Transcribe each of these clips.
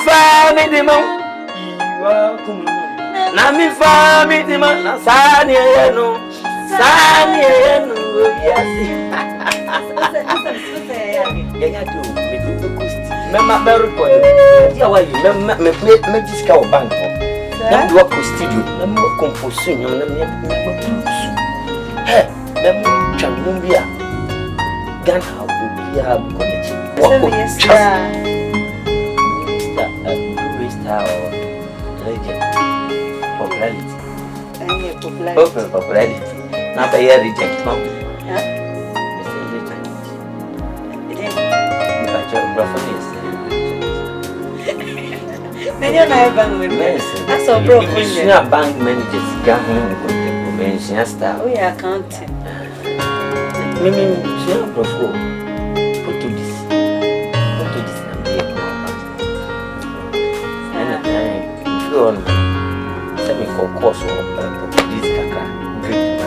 family man. You are coming. Na mi family man. Na sani no. Sani no. Yes. Yeah, do. Me do the cost. Memma America. Yeah, why you? Me discount bank. Na do ko studio. Na me compose nyo na me produce. Hey, me changumbia. Ghana obia connection. What legend. Popularity. Popularity. Now by your reject, no? Yeah. Then you're not bank with me. That's a broke. You're not bank managers. Convention style. We are counting. Mimi, she not profo. Put to this. And be a if you on send me for course or this kaka great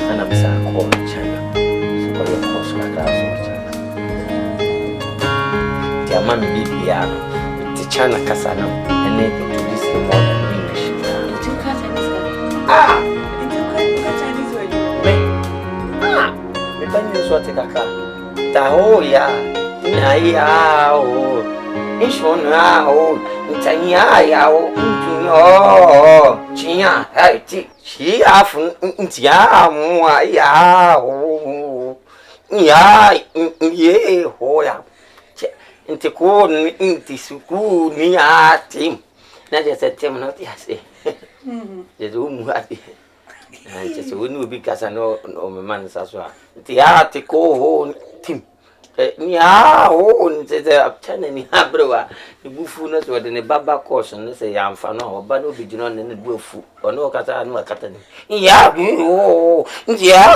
and I'm saying call China. So for your course kaka so China. The man be the China kasana and then to this modern English. You catch Chinese? Ah! You catch Chinese word? Me banyo so kaka. Ta ho ya. Na ya o. Ishona o. Ntanya ya o. Ntunyo. Chinya. Hai ti. Chi afu ntia mu ya o. Ya ye ho ya. Nti ko nti suku ni atim. Na je setem no ti ase. Je do mu ati. Je so wonu obi kasa no me man saso a. Nti ya ti ko ho tim. Ni ho nti ze apchane ni abrewa. Ni bufu no so de ne baba course no se ya amfa no oba no bi jino ne bufu. Ono kasa no akata ni. Ya ho nti ya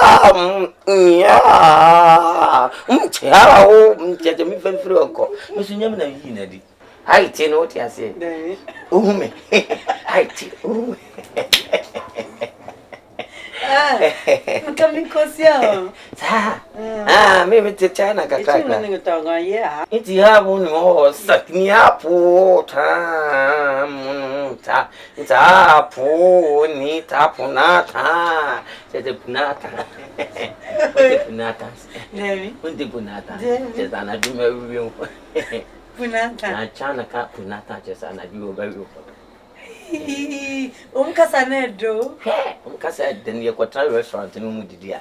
mche mi fenfiri onko nso nyam na yi na di haiti no ti ase ohume haiti ohume Mkami kosia sa me te China kaka Ichi mwenye tonga yeah iti hapo ni sakni hapo ta po ni tapunata tete punata punata Nemi unde punata tete na dume wiwo punata na China ka punata tete na biwo bawo umkasa nedo umkasa den ye kwatra restaurant no mu didi a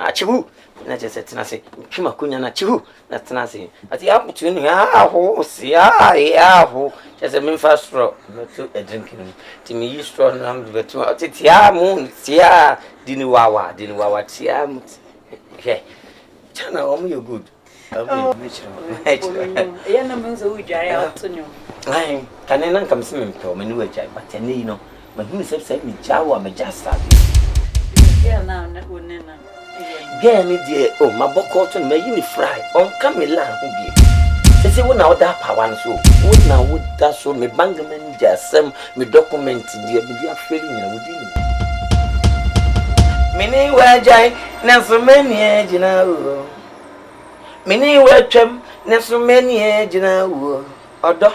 achibu na tete tena se twima kunya na chibu na tena se ati hapo tu ni ho si ho tete me fa straw no to a drink no ti me yi straw no am betu ati amu tia dini wawa tia mu he China omu you good ya na mwenzo ujare atunyo ai kanena kamsi memto mani wajai but ene no mahunu se mi jawo me jasa ya na unena girl ni die oh maboko to me yi ni fry on kamela ho bi se wona oda pawan so wona woda so me bangman jasam me document die me dia feri nyina wodi ni mini wajai na so mani ejina wo mini wetwem na so mani ejina wo odo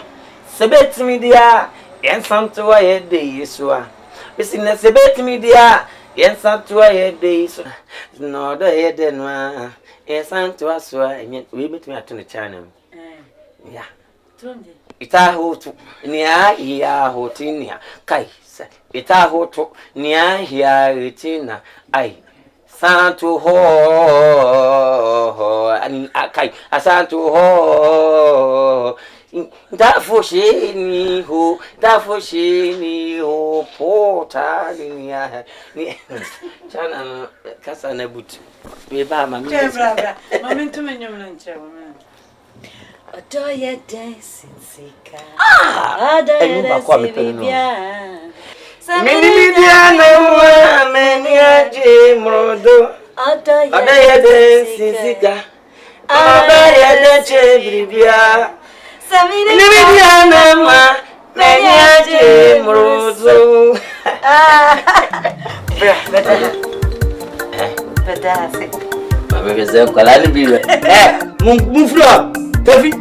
sebetimi dia yensanto aye de yesua bisi na sebetimi dia yensanto aye de yesua no do ye de no yensanto asua enye we betimi ato ne channel ya tunde ita hotu ni ya hotinia kai ita hotu ni ya retina ai santo ho ani kai asanto ho da foshini ho pota ni ya ni chana kasa na butu me ba mami bra mami tumenyo mlanche Odoye dancing sika Odoye dancing Mini diana meni aje mrodo Odoye dancing sika Odoye dancing bribia Mini diana meni aje mrodo Beda se Mami se kola ni biwe mun flo Tafi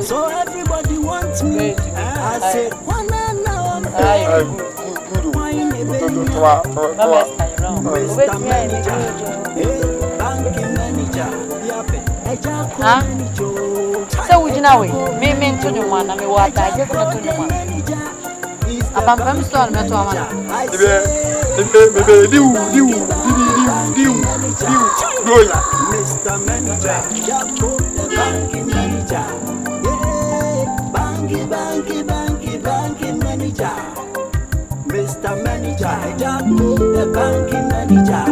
So everybody wants me. I said, so we know me mean to the one, I mean, what I just not to the one. I'm sorry, not to a Mr. Manager, the banking manager. Banking manager. Mr. Manager, the banking manager.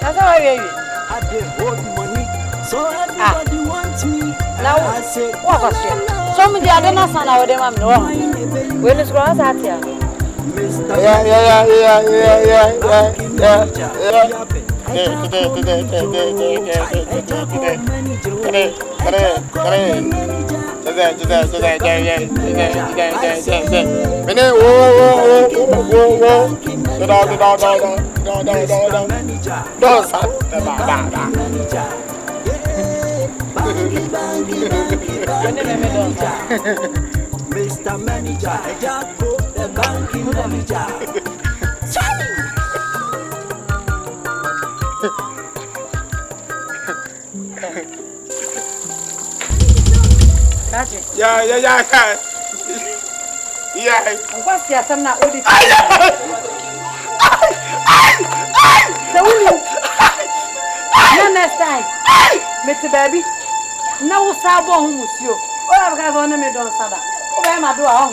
That's how I did hold money, so everybody wants me. Now, I said, what was it? Some of the other son of them, I'm no. When it's grass out here. Mr. Manager, the banking manager. Yeah. What's the some now? What is it? Next time, Mr. Baby. No sabo monsieur. Oh, I've on me don't sada. Oh, I'm a door.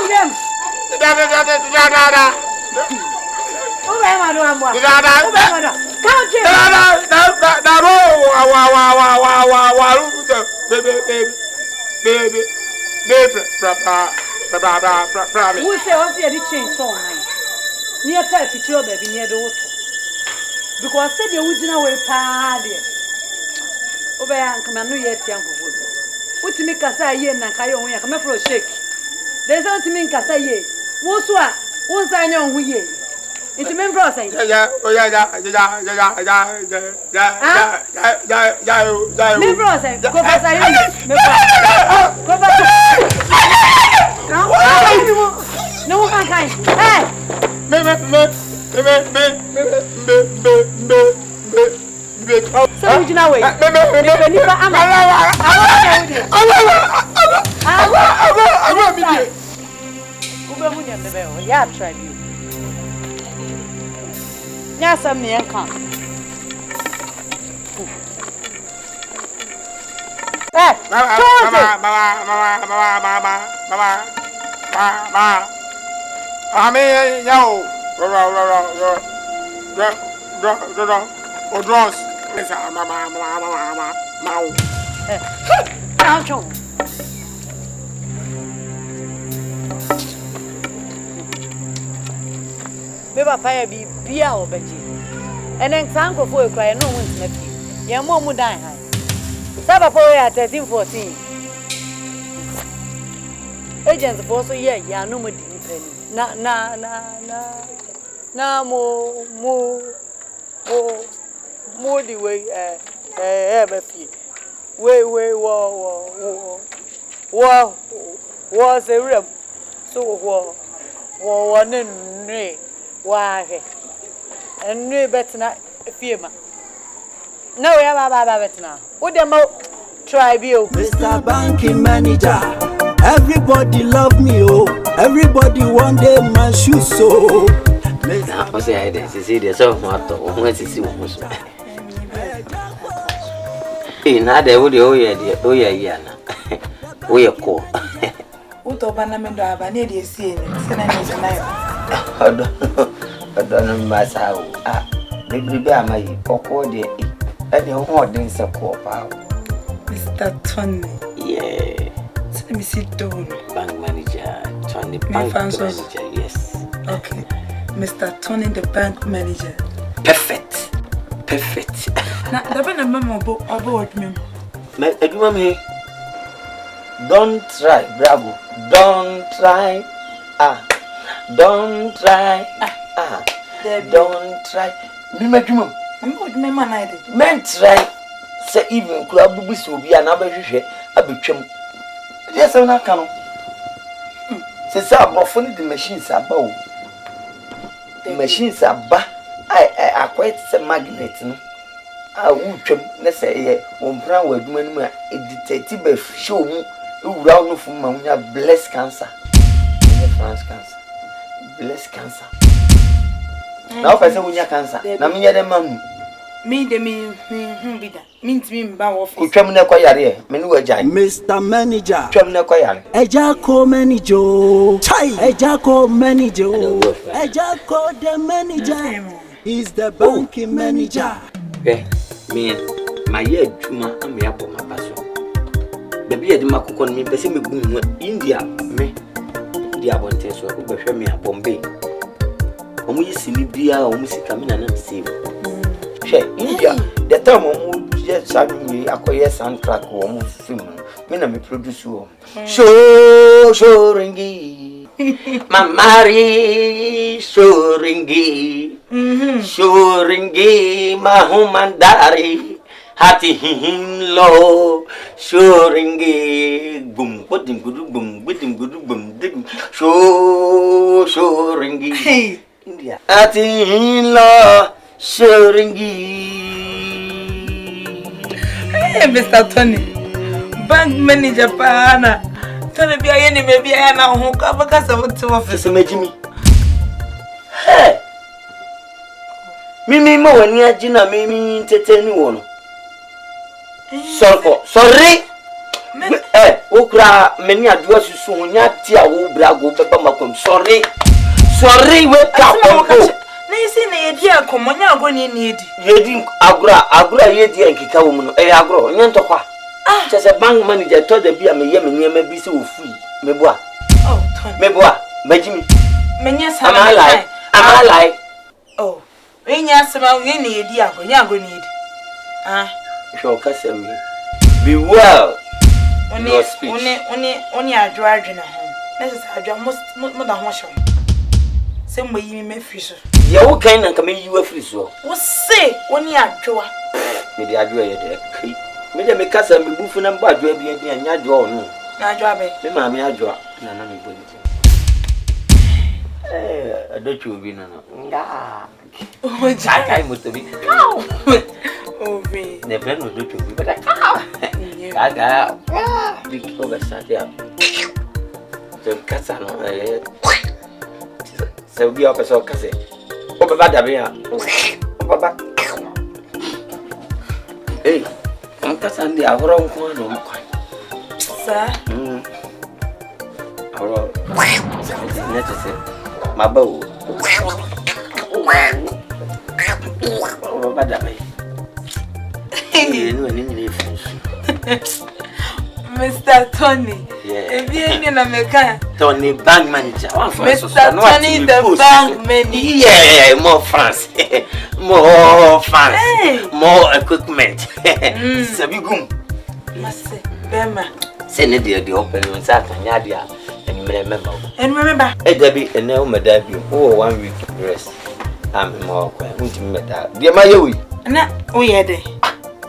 James. Oh, I'm a door. Come baby. We say what's the change so nice. Near 30 kilo baby near the water. Because said the original way party. Over and come and no yet young food. What to make us a year and Kayo when you come for a shake. There's not to make us a year. What's what? Once I know who ye. It's a member process. No one can. Hey! So you know it. I tried you. Yes, I'm near come. Hey, Beba fire be beer or veggie. And then Sanko for a cry, no one's nephew. Your mom would die high. Saba for at 13-14. Agents for so yeah, no more dignity. na mo the way baby we was a rem so one ne wa he and ne better fiema no we have better now what dem try bio Mr. Banking Manager, everybody love me, oh. Everybody one day my shoes, so. I say I see the so much. When see what now they would yeah. We are cool. Uto banamendo abane de see sena ni tonight. I don't know myself. Maybe be my oko de. And the whole thing so cool. Mr. Tony. Yeah. Let me sit down. Bank manager. Tony bank manager. Yes. Okay. Mr. Tony the bank manager. Perfect. Na the mama about me. Me don't try, bravo. Don't try. Don't try. Don't try. Me madwuma. Me man I did. Men try. Say even club be so be an abehwe abetwam. Yes, I na kan. Say say abrofo the machines aba. The machines aba. I quite say magnet no. Wutwam na say ompran waduma no a editati ba show mu ewura no fu ma nya breast cancer. France cancer. Breast cancer. Now if I say nya cancer, na me nya dem mamu. Me de me bida. Me mba wo office. Utwam na kwayare me no wajai. Mr. Manager, Utwam na kwayare. Ejako manager. Chai. Ejako manager. Ejako the manager. He's the banking manager. Okay. Me my year juma am ya bo ma paso. Baby e di makoko me pese me gu India me. India bonten so ko behwe me Bombay. Omo yisini bia omo sika me na na save. She India the time omo just sami akoye soundtrack omo film me na me produce o. Show ringi. Mamari shoringi. Shoringi mahumandari hati hinlo shoringi bum budim gudum dig shoringi India hati hinlo shoringi. Hey Mr. Tony bank manager pana Tony bia ye ni me bia na ho ka baka sa wote office mejimi. Hey Mimi mo wani ajina mimi teteni wono. Sorry. Okra meni adua susu honya ti a wo brago beba makom. Sorry we ka ko. Na isi na yedi akomonya agoni ni yedi. Yedi agura yedi enkika wo mu no. Aguro nya ntokwa. Chese bank manager to da bia me ye me niam bi se ofui. Meboa. Oh, Tony. Meboa, majimi. Menya sa. Am I lie? Oh. Enya sema we na yedi akonya agoni yedi. Show kasem. Be well. Oni adwa adwena ho. Na se adwa mo da ho hyew. Se mo yi me free so. Ye wo kan na kama yi wa free so. Wo se oni adwa. Me di adwa ye de kai. Me de me kasa me bufu na mba adwa bi en anya adwa onu. Na adwa be. Me ma me adwa na na me boni. Adochu obi na na. Nga. Oh, Jakai motobi. Obi. Ne plan no dochu obi but Gaga. Big over sadia. So kasa no se obi o peso kase. O baba da be ya. O baba. Hey, on kasa ndi ahoro nko no mkwa. Sa. Ahoro. Ne tse. Maba o. O baba da be. Mr. Tony. Yeah. Na meka. Tony bank manager. Mr. Tony the bank manager. Yeah, more France. More France. Hey. More equipment. Sabigum. Mase. Bema. Send the open on Saturday. And remember. And remember, Debbie and now my debut. Oh, 1 week rest. I'm more quiet. Won't you met that? Dear my way. and that we had it.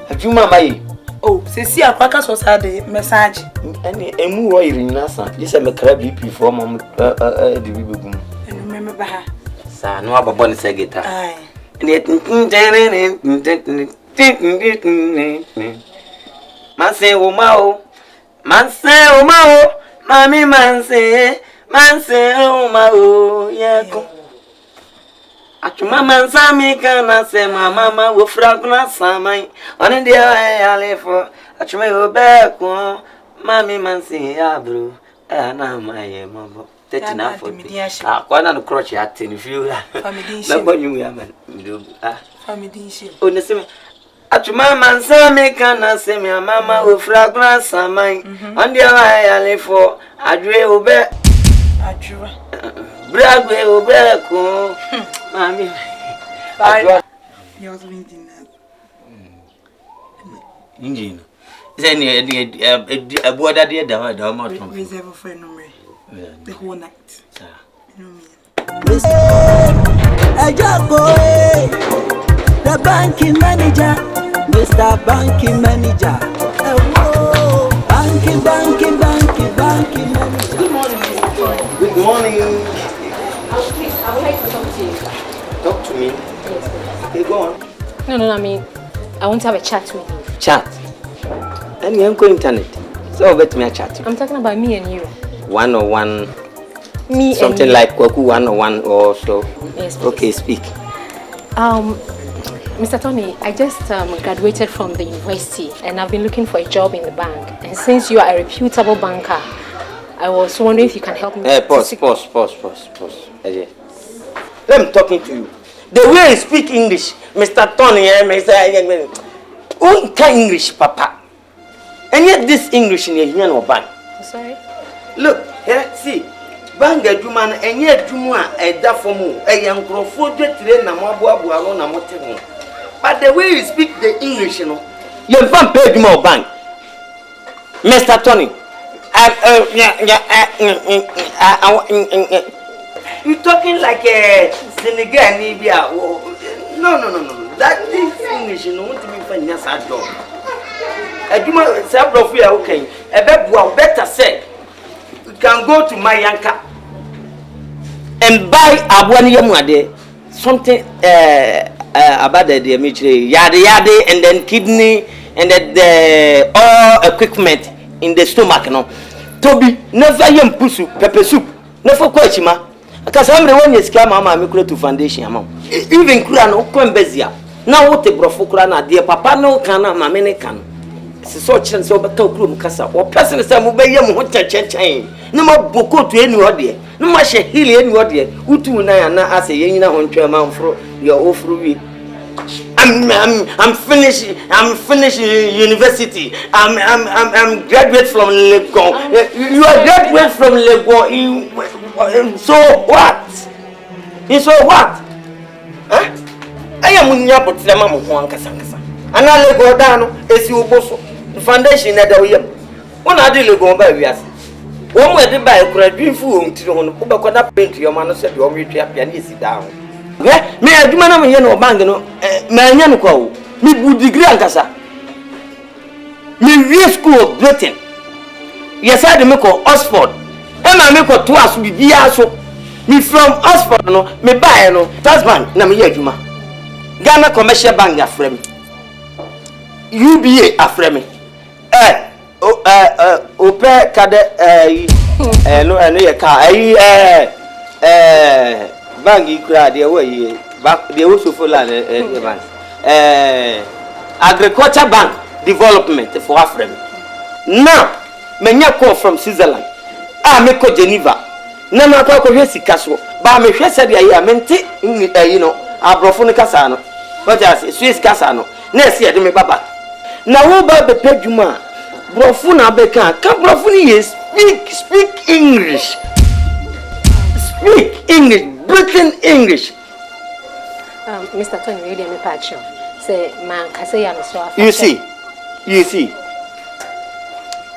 Have you, my? Oh, Cecilia Quackers was had a message. And more in Nasa. Yes, I'm a crab before Mom. The Bible. And remember her. Sa no aba bonne segeta. Aye. Manse o mao. Mami manse o mao yeko. Achuma mansa mi kana se mama wo fragna samai. Oni dia alefo. Achuma o beko. Mami manse abro. Na maye mabo. Tetina for me. Kwana no crutch ya ten view. Na bonyu ya man. Family. Onesime. Achuma mansa me kana se me mama wo fragna samai. Andi ya lefo adwe obe. Adwa. Bragwe obe ko. Mami. Bye. You also been dinner. Engine. Is any a border dear da ma ton. Reserve for number. The whole night. You know me. The banking manager, Mr. Banking Manager. Banking manager. Good morning, Mr. Troy. Good morning. Please, I would like to talk to you. Talk to me. Yes, please. Okay, go on. No, I mean, I want to have a chat with you. Chat. And you go internet. So bet me a chat. I'm talking about me and you. 101. Me something and you. like Kwaku 101 or so. Yes, please. Okay, speak. Mr. Tony, I just graduated from the university and I've been looking for a job in the bank. And since you are a reputable banker, I was wondering if you can help me. Pause. Let me talking to you. The way you speak English, Mr. Tony, who can English, Papa? And yet this English in your no bank. Sorry? Look, here, see. Banga Juman and yet Juma a dafomu, a young crofo train Namabu na Motemo. But the way you speak the English, you know, you're van paid more bank. Mr. Tony, you talking like a Senegal Libya. No. That is English, you know, what you mean for Nasa job. A Juma several of you are okay. A better said, you can go to my Yanka and buy a 1 year mwade something about the yada and then kidney and the all equipment in the stomach no Toby never yam pusu pepper soup never kwachima because I'm the one you scam mama me to foundation amount even kura no kwembezia na what the brofo kura na dear papa no kana mama ne kan so chance so beka kuro mkasa o person say mo be yam ho chechen no ma boko to eni ode no ma she hili eni ode utu na ya na ase yenyina ho ntwa manfro your ofru wi I'm finished university. I'm graduate from Legon. You are graduate from Legon. So what? So what? Huh? I am unya potlema mo ho ankasa. Ana Legon dano esi oboso. Foundation na da oyem. Wona ade Legon ba wiase. Wo mo ade ba graduate fu o ntiri ho no. Wo be kwada paint yo ma no se de o metwa pia na esi da ho. Me adwuma na me ye no bank no me anya no kwa wo me bu degree ankasa me wie school of Britain yes I me ko Oxford e ma me ko to aso bibia so me from Oxford no me buy no Trust Bank na me ye adwuma Ghana Commercial Bank afre me UBA afre me ope kade no ye ka bank ikura de way back the also for land bank agriculture bank development for Africa now menya call from Switzerland me ko Geneva na ma ko hwesika so ba me hwese de ayi amente you know abrofo ne kasa no what I say Swiss kasa no na ese de me baba na wo ba be pedwuma brofo na be kan brofo ni speak English Britain English. Mr. Tony, really am a patch. Say, man, I say I'm so. You see.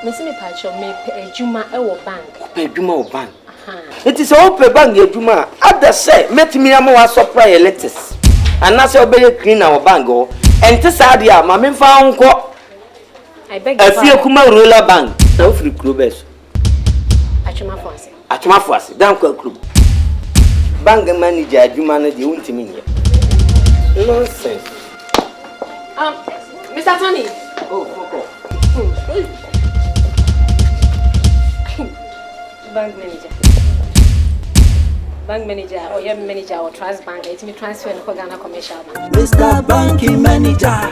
Missy me patch or me Juma or bank. Pay Juma or bank. It is all pay bank, Juma. Other say, met me a more supply letters. And that's your belly clean our bango. And to Sadia, my men found I beg a few Kuma roller bank. No free clubs. At my first, damn club. Bank manager, you manage the ultimate. Nonsense. Mr. Tony. Oh, Bank manager, or your manager, or trust bank, let me transfer in Ghana commercial bank. Mr. Banking Manager,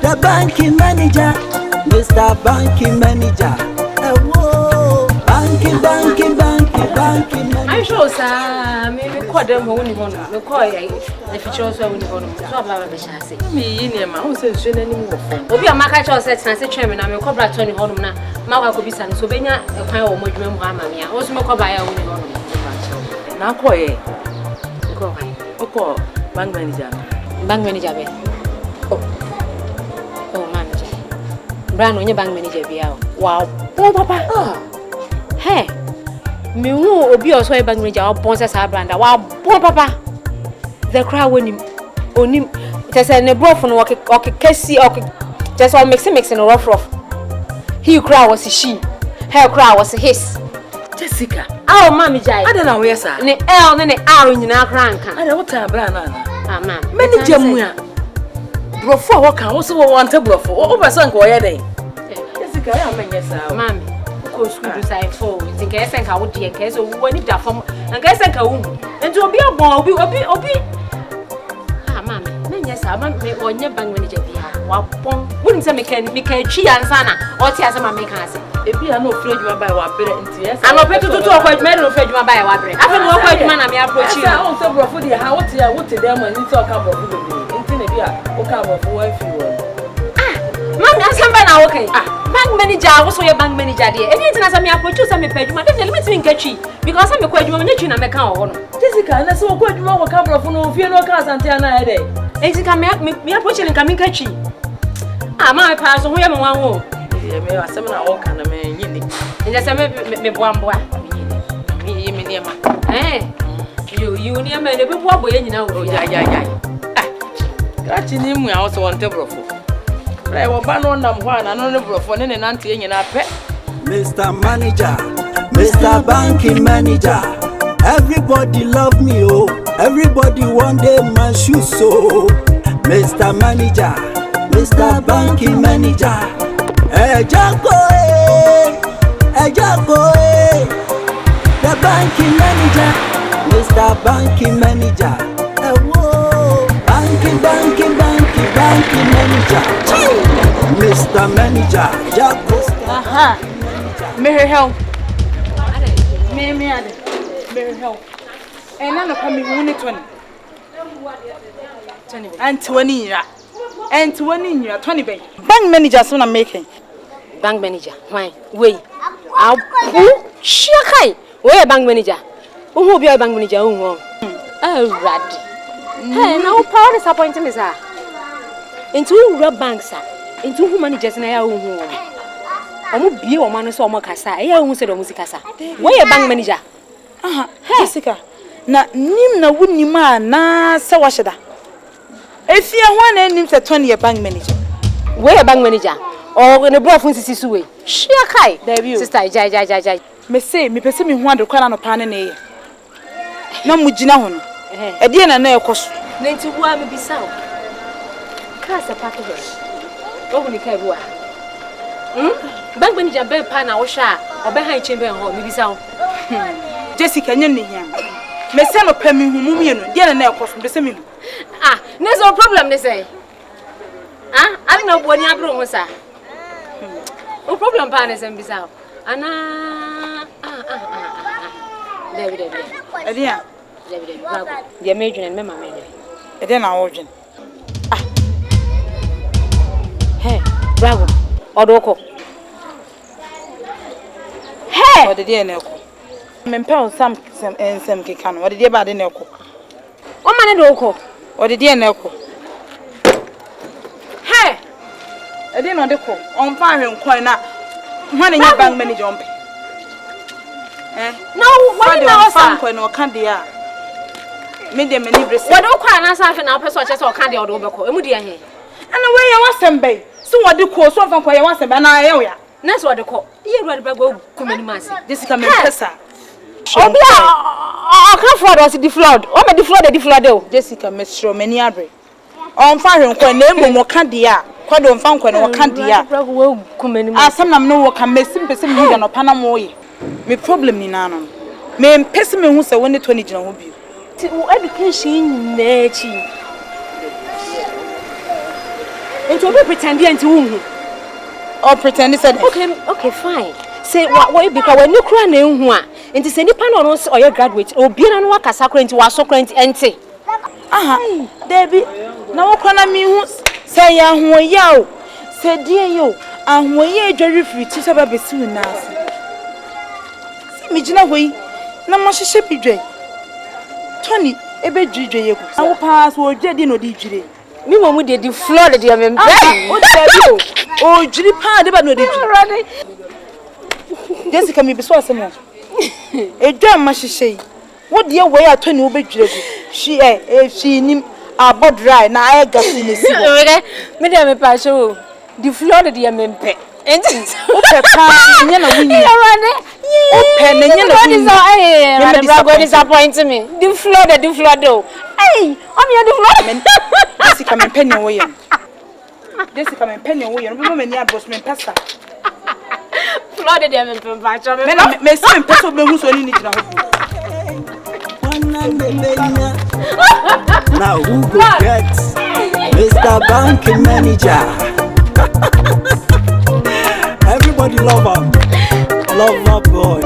the banking manager, Mr. Banking Manager, banking manager. I'm sure, sir, maybe call them only one, we call the future also only one, so about the chassis. Me in your mouth says, you anymore. Obi a market or set and say chairman, I'm a cobra Tony Holmna, Mawa could be son, so Benya, a kind of Mojum Hamamia, also more by our only one. Now, Koye, bank manager. Bank manager, oh, manager. Brown on your bank manager, be out. Wow, oh, papa. Hey, me who be also a bank manager, or Ponces Abranda. Wow, poor papa. The crowd when him, on him, just a nebro from walking, Cassie, just all mixing a rough. He cry was she, her cry was his. Jessica, oh, mammy, I don't know where, sir. Ne L, then an hour in our crank. I don't want Brana. Ma'am, Many Jamuya. Before what can also want to go for over some day. Jessica, I mean, yes, sir. Mammy, of course, we decide for in case I would be a case of when it does from and guess I can and to be a boy, be. Ah, mammy, yes, I want me on your bank manager. Wouldn't say me can chi and sana or tears my make us. If you are no afraid you are by what better into yes, I'm not to talk with men afraid you are by what bread. I don't know what man I'm approaching. I also brought for the how to them when you talk about food. Mammy, I'm somebody okay. Bank manager, also your bank manager, dear. Anything as I may approach you, some pay you, but let me catchy because I'm a question when you make out. Jessica, and I saw quite more cover of no fear no cars until I day. And you can me approaching and coming catchy. Ah, my pass on where I'm one. Yeah, some all kind of man, you need. And just me one boy. Eh, you near me, the boy, you know. Yeah. Catching him, we also want to bro. I will ban on them one and on the bro for any auntie in our pet. Mr. Manager, Mr. Banking Manager, everybody love me, oh. Everybody want them my shoes, so. Mr. Manager, Mr. Banking Manager, the banking manager, Mr. Banking Manager, banking manager, Mr. Manager, Aha, Mary help. Mary help. And I'm coming only 20. And 20. And 20 years, 20 bank manager, son I'm making. Bank manager, why? Wait, I'll pull Shakai. Where bank manager? Who will be a bank manager? Oh, Raddy. Hey, no power disappointing is her. Into rub banks, into who managers in our own home. I won't be a man so much as I won't say the musicasa. Where a bank manager? Jessica, na nim na wuni ma na se washeda. If you want any 20 bank manager. Where a bank manager? Or in a bro from Sisi way. Shakai, there sister, Jai. Me say, me pese me huan de kwa no pa ne ye. Na mugina ho no. E de na na ekoso. Na nti bua me bisa o. Ka se package. Wo ni kai bua. Bank manager be pa na wo sha, obe han chembe ho me bisa o. Jessica nyen ne hia. Me say no pa me hu mu me no. De na ekoso de se me hu. Ah, there's no problem they say. Ah, I don't know what you have wrong sir. No problem pa ne sem bisa o. Ana David. Edia. David. Dia me dwene me mama me. Edia na wo dwen. Ah. Hey, bravo. Odoko. Hey. Ode dia na eko. Me mpe on sam ensem keka no. Ode dia ba de na eko. O ma ne do oko. Ode dia na eko. I didn't know the call. On fire and coin now. When your bank manager on pay. No, what do you know? Coin or candy. Made them any breast. What don't cry and something now, person just or candy or overco. And away I was some bay. So what do you call so from where I was a banana? That's what they call. You ready to go coming massy. This is coming Tessa. Oh, I can't afford us the flood. Oh, my the flood. Jessica, Miss Romani Abbey. On fire and coin name more candia. Quad on found coin or candia. As some no work can make simple or Panamoy. Me problem in Anna. Me pessimist who say when the 20 will be. Education, nature. It will be pretending to whom? Or pretend said, okay, fine. Say what because when you cry name one, and to send the panels or your graduate or be an work as into our so current entity. Aha, Debbie, no can me who say, who yo, said dear you, and when ye very free to have a soon now. See me, Gina, way, no more ship be dray. Tony, a bed DJ, I will pass or Jeddy no DJ. Me when we did the flood, dear man. Oh, Judy Pad, but no DJ. Jessica, me be so some more. A damn much say. What dear way I turn you be she nim a bod dry, now I got in the sea. Madame Pasho, the flood, dear man. And disappointing me. The flood, hey, I'm the flood. Jessica, my penny away. Jessica, my penny away. Remember me, I was my pasta. Flooded them in Pacho. May some person who's only need to know. Now who go get Mr. Banking Manager? Everybody love her boy.